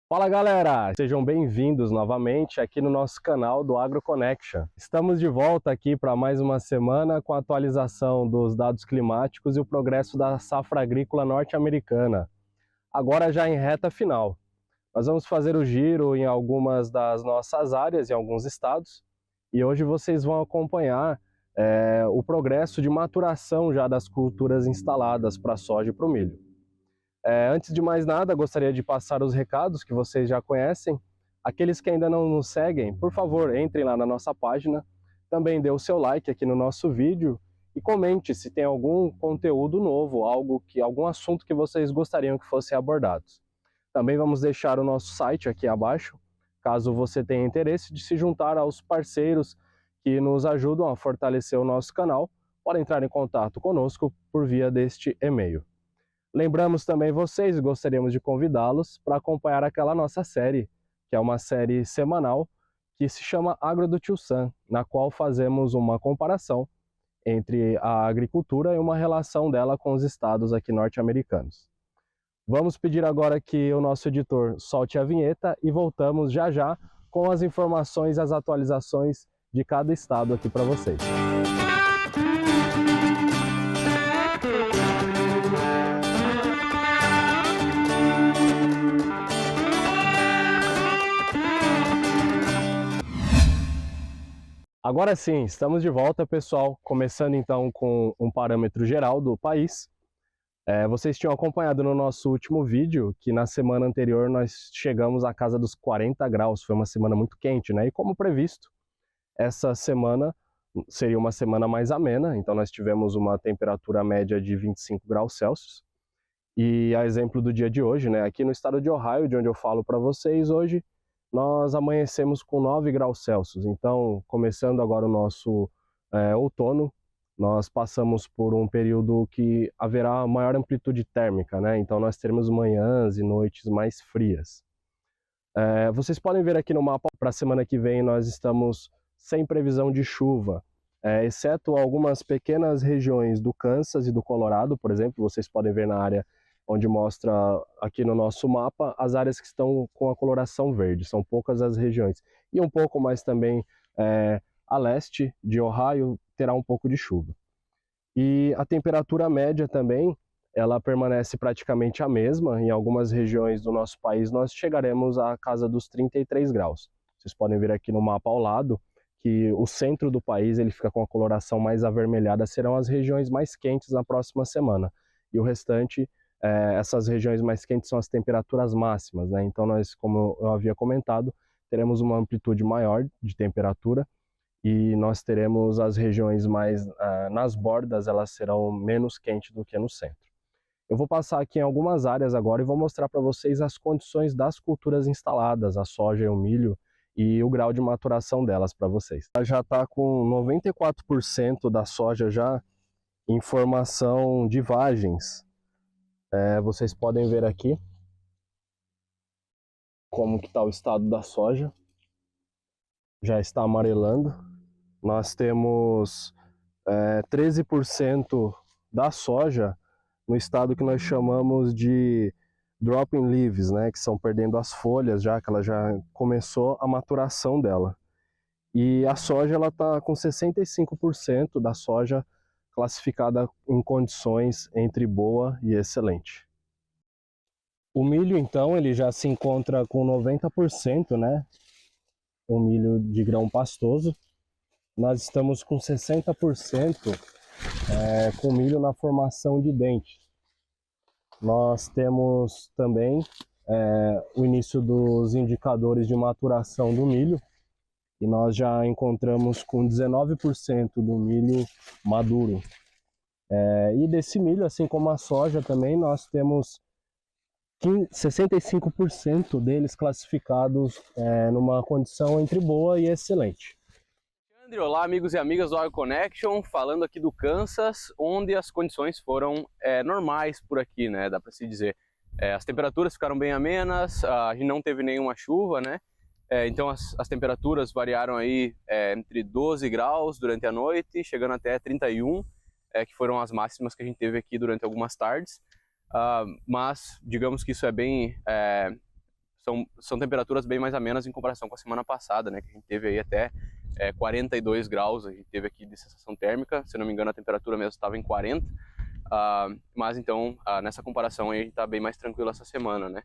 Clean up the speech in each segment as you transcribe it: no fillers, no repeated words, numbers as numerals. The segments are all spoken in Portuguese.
Fala galera, sejam bem-vindos novamente aqui no nosso canal do AgroConnection. Estamos de volta aqui para mais uma semana com a atualização dos dados climáticos e o progresso da safra agrícola norte-americana, agora já em reta final. Nós vamos fazer o giro em algumas das nossas áreas, em alguns estados, e hoje vocês vão acompanhar o progresso de maturação já das culturas instaladas para a soja e para o milho. Antes de mais nada, gostaria de passar os recados que vocês já conhecem. Aqueles que ainda não nos seguem, por favor, entrem lá na nossa página, também dê o seu like aqui no nosso vídeo e comente se tem algum conteúdo novo, algum assunto que vocês gostariam que fosse abordados. Também vamos deixar o nosso site aqui abaixo, caso você tenha interesse de se juntar aos parceiros que nos ajudam a fortalecer o nosso canal, pode entrar em contato conosco por via deste e-mail. Lembramos também vocês e gostaríamos de convidá-los para acompanhar aquela nossa série, que é uma série semanal, que se chama Agro do Tio Sam, na qual fazemos uma comparação entre a agricultura e uma relação dela com os estados aqui norte-americanos. Vamos pedir agora que o nosso editor solte a vinheta e voltamos já já com as informações e as atualizações de cada estado aqui para vocês. Agora sim, estamos de volta, pessoal, começando então com um parâmetro geral do país. Vocês tinham acompanhado no nosso último vídeo que na semana anterior nós chegamos à casa dos 40 graus, foi uma semana muito quente, né? E como previsto, essa semana seria uma semana mais amena, então nós tivemos uma temperatura média de 25 graus Celsius. E a exemplo do dia de hoje, né? Aqui no estado de Ohio, de onde eu falo para vocês hoje, nós amanhecemos com 9 graus Celsius. Então, começando agora o nosso outono, nós passamos por um período que haverá maior amplitude térmica, né? Então, nós teremos manhãs e noites mais frias. Vocês podem ver aqui no mapa, para a semana que vem nós estamos sem previsão de chuva, exceto algumas pequenas regiões do Kansas e do Colorado, por exemplo, vocês podem ver na área onde mostra aqui no nosso mapa as áreas que estão com a coloração verde, são poucas as regiões. E um pouco mais também a leste de Ohio terá um pouco de chuva. E a temperatura média também, ela permanece praticamente a mesma. Em algumas regiões do nosso país nós chegaremos à casa dos 33 graus. Vocês podem ver aqui no mapa ao lado que o centro do país ele fica com a coloração mais avermelhada, serão as regiões mais quentes na próxima semana. E o restante, essas regiões mais quentes são as temperaturas máximas, né? Então nós, como eu havia comentado, teremos uma amplitude maior de temperatura e nós teremos as regiões mais nas bordas, elas serão menos quentes do que no centro. Eu vou passar aqui em algumas áreas agora e vou mostrar para vocês as condições das culturas instaladas, a soja e o milho, e o grau de maturação delas para vocês. Ela já está com 94% da soja já em formação de vagens. Vocês podem ver aqui como que está o estado da soja. Já está amarelando. Nós temos 13% da soja no estado que nós chamamos de dropping leaves, né, que são perdendo as folhas, já que ela já começou a maturação dela. E a soja ela está com 65% da soja classificada em condições entre boa e excelente. O milho, então, ele já se encontra com 90%, né? O milho de grão pastoso. Nós estamos com 60% com milho na formação de dente. Nós temos também o início dos indicadores de maturação do milho, e nós já encontramos com 19% do milho maduro. E desse milho, assim como a soja também, nós temos 65% deles classificados numa condição entre boa e excelente. Olá, amigos e amigas do AgroConnection, falando aqui do Kansas, onde as condições foram normais por aqui, né? Dá para se dizer. As temperaturas ficaram bem amenas, a gente não teve nenhuma chuva, né? Então as temperaturas variaram aí entre 12 graus durante a noite, chegando até 31, que foram as máximas que a gente teve aqui durante algumas tardes. Mas digamos que isso é bem são temperaturas bem mais amenas em comparação com a semana passada, né? Que a gente teve aí até 42 graus, a gente teve aqui de sensação térmica, se não me engano a temperatura mesmo estava em 40, mas então nessa comparação aí a gente está bem mais tranquilo essa semana, né?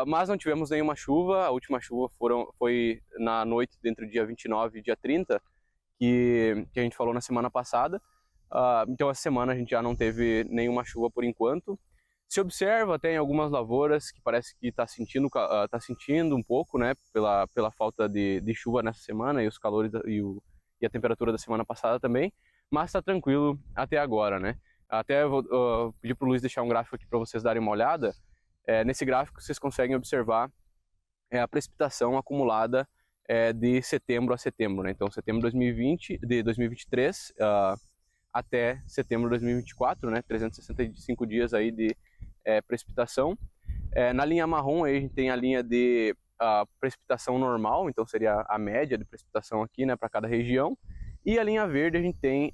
Mas não tivemos nenhuma chuva, a última chuva foi na noite entre o dia 29 e dia 30, que a gente falou na semana passada. Então essa semana a gente já não teve nenhuma chuva por enquanto. Se observa até em algumas lavouras que parece que está sentindo um pouco, né, pela falta de chuva nessa semana e os calores e a temperatura da semana passada também, mas está tranquilo até agora, né? Até eu vou pedir para o Luiz deixar um gráfico aqui para vocês darem uma olhada. Nesse gráfico vocês conseguem observar a precipitação acumulada de setembro a setembro, né? Então setembro de 2023 até setembro de 2024, né? 365 dias aí de precipitação. Na linha marrom aí a gente tem a linha de precipitação normal, então seria a média de precipitação aqui, né, para cada região. E a linha verde a gente tem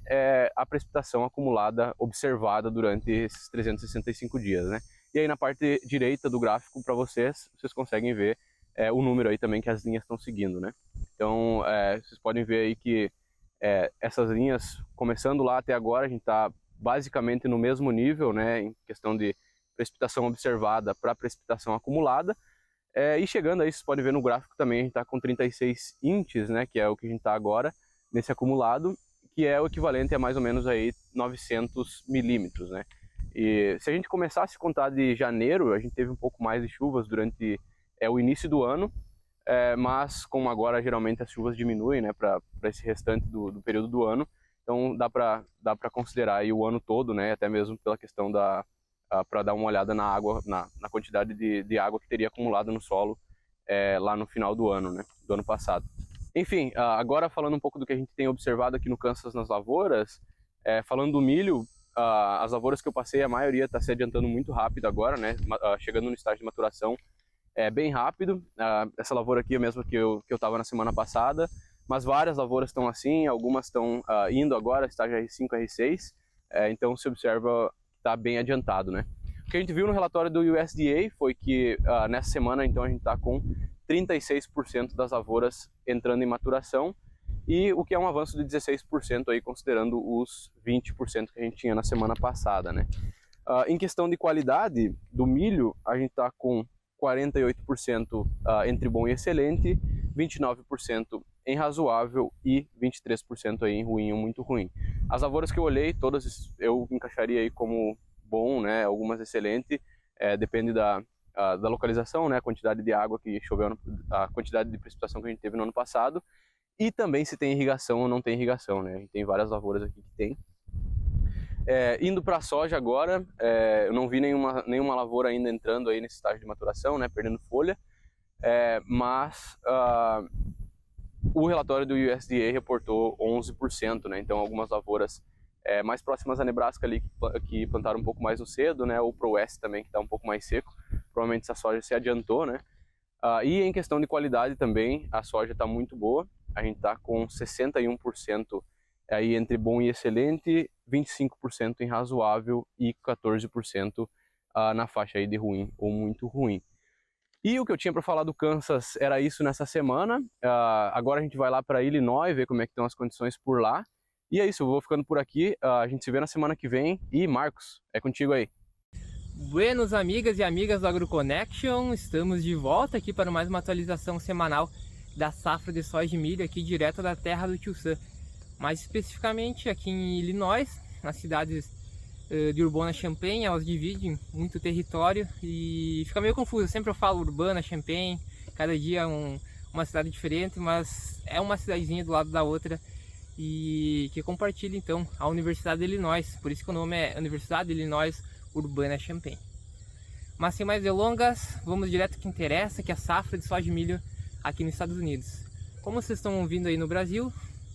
a precipitação acumulada observada durante esses 365 dias, né? E aí na parte direita do gráfico para vocês conseguem ver o número aí também que as linhas estão seguindo, né? Então vocês podem ver aí que essas linhas, começando lá até agora, a gente está basicamente no mesmo nível, né, em questão de precipitação observada para precipitação acumulada. E chegando aí, vocês podem ver no gráfico também, a gente está com 36 inches, né, que é o que a gente está agora, nesse acumulado, que é o equivalente a mais ou menos aí 900 milímetros, né. E se a gente começasse a contar de janeiro, a gente teve um pouco mais de chuvas durante o início do ano, mas como agora geralmente as chuvas diminuem, né, para esse restante do período do ano, então dá para considerar aí o ano todo, né, até mesmo pela questão para dar uma olhada na água, na quantidade de água que teria acumulado no solo lá no final do ano, né, do ano passado. Enfim, agora falando um pouco do que a gente tem observado aqui no Kansas nas lavouras, falando do milho, as lavouras que eu passei, a maioria está se adiantando muito rápido agora, né, chegando no estágio de maturação bem rápido. Essa lavoura aqui é a mesma que eu estava na semana passada, mas várias lavouras estão assim, algumas estão indo agora, estágio R5, R6, então se observa que está bem adiantado, né. O que a gente viu no relatório do USDA foi que nessa semana então a gente está com 36% das lavouras entrando em maturação, e o que é um avanço de 16% aí, considerando os 20% que a gente tinha na semana passada, né. Em questão de qualidade do milho, a gente está com 48% entre bom e excelente, 29% em razoável e 23% aí em ruim ou muito ruim. As lavouras que eu olhei, todas eu encaixaria aí como bom, né, algumas excelente, depende da localização, né, a quantidade de água que choveu, a quantidade de precipitação que a gente teve no ano passado, e também se tem irrigação ou não tem irrigação, né, a gente tem várias lavouras aqui que tem. Indo para a soja agora, eu não vi nenhuma lavoura ainda entrando aí nesse estágio de maturação, né, perdendo folha, mas o relatório do USDA reportou 11%, né, então algumas lavouras mais próximas a Nebraska ali que plantaram um pouco mais no cedo, né, ou para o oeste também que está um pouco mais seco, provavelmente essa soja se adiantou, né. E em questão de qualidade também, a soja está muito boa, a gente está com 61% aí entre bom e excelente, 25% em razoável e 14% na faixa aí de ruim ou muito ruim. E o que eu tinha para falar do Kansas era isso nessa semana. Agora a gente vai lá para Illinois, ver como é que estão as condições por lá. E é isso, eu vou ficando por aqui, a gente se vê na semana que vem. E Marcos, é contigo aí. Buenos amigas e amigas do AgroConnection, estamos de volta aqui para mais uma atualização semanal da safra de soja e milho aqui direto da terra do Tio Sam. Mais especificamente aqui em Illinois, nas cidades de Urbana-Champaign, elas dividem muito território e fica meio confuso. Sempre eu falo Urbana, Champaign, cada dia uma cidade diferente, mas é uma cidadezinha do lado da outra e que compartilha então a Universidade de Illinois, por isso que o nome é Universidade de Illinois Urbana-Champaign. Mas sem mais delongas, vamos direto ao que interessa, que é a safra de soja e milho aqui nos Estados Unidos. Como vocês estão ouvindo aí no Brasil,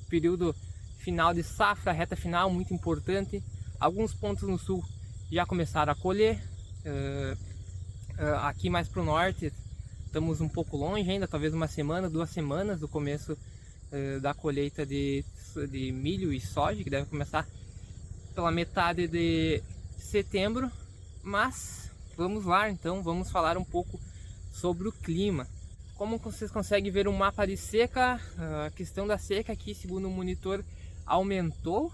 período final de safra, reta final, muito importante. Alguns pontos no sul já começaram a colher. Aqui mais para o norte, estamos um pouco longe ainda, talvez uma semana, 2 semanas do começo da colheita de milho e soja, que deve começar pela metade de setembro. Mas vamos lá então, vamos falar um pouco sobre o clima. Como vocês conseguem ver o mapa de seca, a questão da seca aqui, segundo o monitor, aumentou,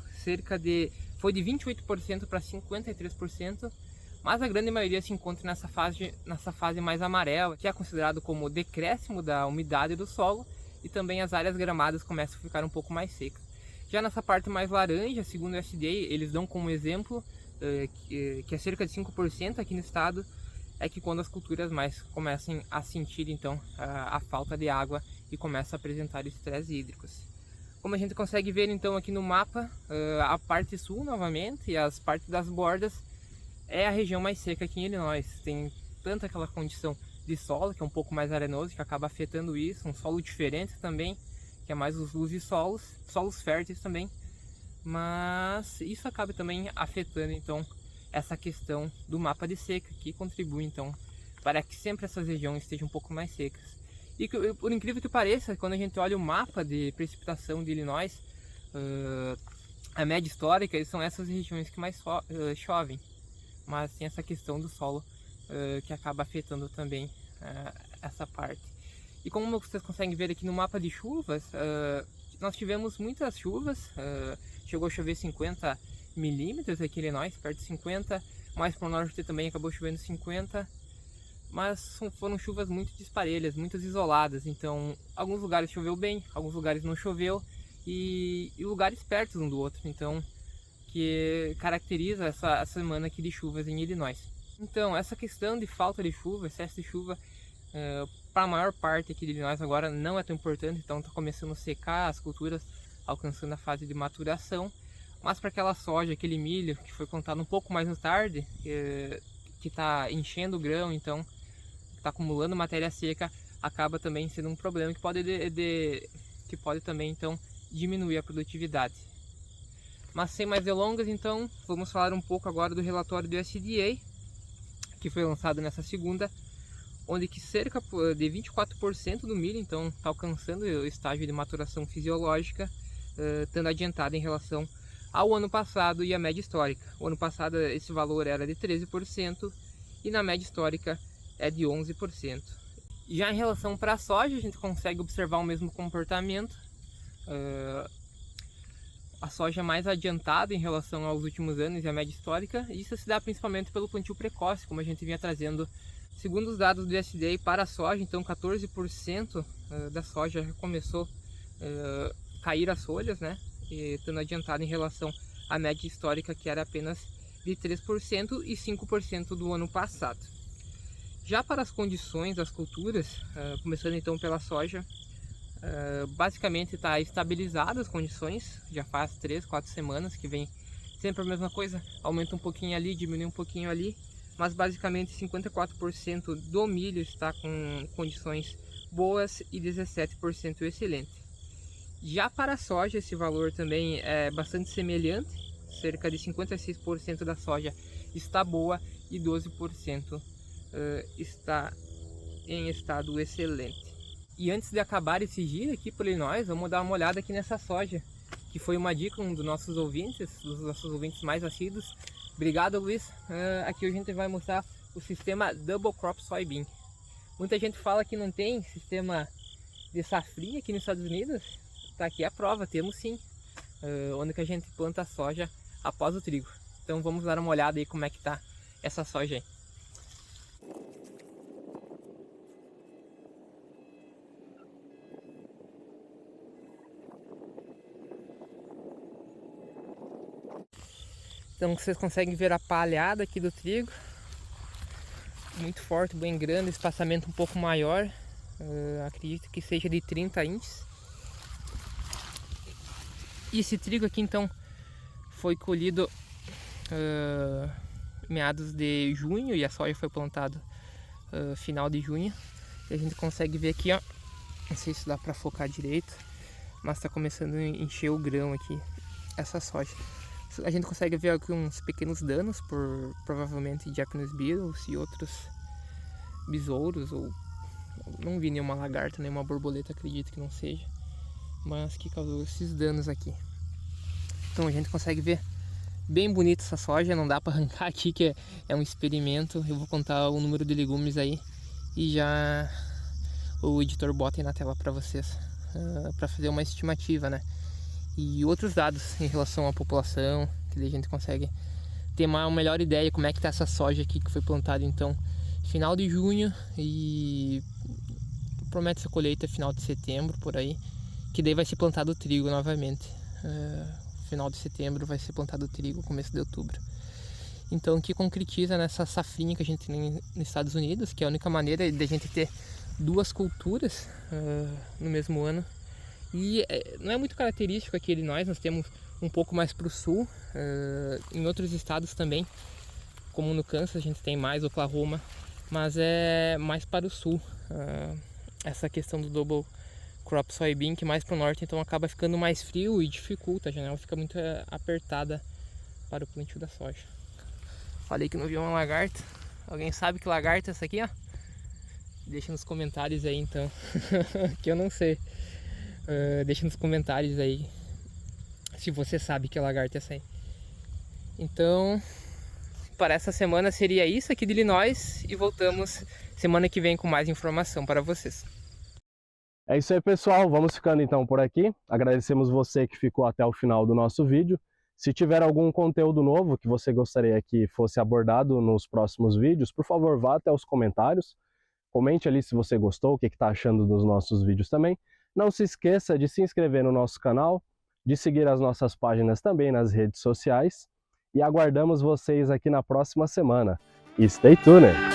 foi de 28% para 53%, mas a grande maioria se encontra nessa fase mais amarela, que é considerado como decréscimo da umidade do solo, e também as áreas gramadas começam a ficar um pouco mais secas. Já nessa parte mais laranja, segundo o USDA, eles dão como exemplo que é cerca de 5% aqui no estado, é que quando as culturas mais começam a sentir então a falta de água e começam a apresentar estresse hídricos. Como a gente consegue ver então aqui no mapa, a parte sul novamente e as partes das bordas é a região mais seca aqui em Illinois. Tem tanto aquela condição de solo, que é um pouco mais arenoso, que acaba afetando isso, um solo diferente também, que é mais os luvisolos, solos férteis também, mas isso acaba também afetando então essa questão do mapa de seca, que contribui então para que sempre essas regiões estejam um pouco mais secas. E por incrível que pareça, quando a gente olha o mapa de precipitação de Illinois, a média histórica, são essas regiões que mais chovem, mas tem essa questão do solo que acaba afetando também essa parte. E como vocês conseguem ver aqui no mapa de chuvas, nós tivemos muitas chuvas, chegou a chover 50 milímetros aqui em Illinois, perto de 50, mais para o norte também acabou chovendo 50, mas foram chuvas muito disparelhas, muito isoladas, então alguns lugares choveu bem, alguns lugares não choveu, e lugares perto um do outro, então que caracteriza essa semana aqui de chuvas em Illinois. Então essa questão de falta de chuva, excesso de chuva, para a maior parte aqui de Illinois agora não é tão importante, então está começando a secar, as culturas alcançando a fase de maturação. Mas para aquela soja, aquele milho que foi plantado um pouco mais tarde, que está enchendo o grão, então está acumulando matéria seca, acaba também sendo um problema que pode também então diminuir a produtividade. Mas sem mais delongas, então vamos falar um pouco agora do relatório do USDA, que foi lançado nessa segunda, onde que cerca de 24% do milho então está alcançando o estágio de maturação fisiológica, estando adiantado em relação ao ano passado e a média histórica. O ano passado esse valor era de 13% e na média histórica é de 11%. Já em relação para a soja, a gente consegue observar o mesmo comportamento. A soja mais adiantada em relação aos últimos anos e a média histórica. Isso se dá principalmente pelo plantio precoce, como a gente vinha trazendo. Segundo os dados do USDA para a soja, então 14% da soja começou a cair as folhas, né? Estando adiantado em relação à média histórica, que era apenas de 3% e 5% do ano passado. Já para as condições das culturas, começando então pela soja, basicamente está estabilizada as condições, já faz 3, 4 semanas que vem sempre a mesma coisa, aumenta um pouquinho ali, diminui um pouquinho ali, mas basicamente 54% do milho está com condições boas e 17% excelente. Já para a soja, esse valor também é bastante semelhante, cerca de 56% da soja está boa e 12% está em estado excelente. E antes de acabar esse giro aqui por Illinois, vamos dar uma olhada aqui nessa soja, que foi uma dica dos nossos ouvintes mais assíduos. Obrigado, Luiz. Aqui hoje a gente vai mostrar o sistema Double Crop Soybean. Muita gente fala que não tem sistema de safrinha aqui nos Estados Unidos. Tá aqui a prova, temos sim, onde que a gente planta a soja após o trigo. Então vamos dar uma olhada aí como é que tá essa soja aí. Então vocês conseguem ver a palhada aqui do trigo, muito forte, bem grande, espaçamento um pouco maior, acredito que seja de 30 inches. E esse trigo aqui então foi colhido meados de junho e a soja foi plantada final de junho. E a gente consegue ver aqui, ó, não sei se dá para focar direito, mas está começando a encher o grão aqui, essa soja. A gente consegue ver aqui uns pequenos danos por provavelmente Japanese beetles e outros besouros, ou não vi nenhuma lagarta, nenhuma borboleta, acredito que não seja, mas que causou esses danos aqui. Então a gente consegue ver bem bonita essa soja, não dá para arrancar aqui, que é um experimento. Eu vou contar o número de legumes aí e já o editor bota aí na tela para vocês, para fazer uma estimativa, né? E outros dados em relação à população, que daí a gente consegue ter uma melhor ideia como é que tá essa soja aqui que foi plantada então final de junho e promete essa colheita final de setembro por aí, que daí vai ser plantado o trigo novamente. Final de setembro vai ser plantado o trigo, começo de outubro. Então que concretiza nessa safrinha que a gente tem nos Estados Unidos, que é a única maneira de a gente ter duas culturas no mesmo ano. E não é muito característico aqui de nós temos um pouco mais para o sul, em outros estados também, como no Kansas a gente tem mais, Oklahoma, mas é mais para o sul, essa questão do double crop soybean, que mais para o norte então acaba ficando mais frio e dificulta, a janela fica muito apertada para o plantio da soja. Falei que não vi uma lagarta, alguém sabe que lagarta é essa aqui, ó? Deixa nos comentários aí então, que eu não sei. Deixa nos comentários aí se você sabe que lagarta é essa aí. Então, para essa semana seria isso aqui de Illinois e voltamos semana que vem com mais informação para vocês. É isso aí, pessoal. Vamos ficando então por aqui. Agradecemos você que ficou até o final do nosso vídeo. Se tiver algum conteúdo novo que você gostaria que fosse abordado nos próximos vídeos, por favor, vá até os comentários. Comente ali se você gostou, o que está achando dos nossos vídeos também. Não se esqueça de se inscrever no nosso canal, de seguir as nossas páginas também nas redes sociais e aguardamos vocês aqui na próxima semana. Stay tuned!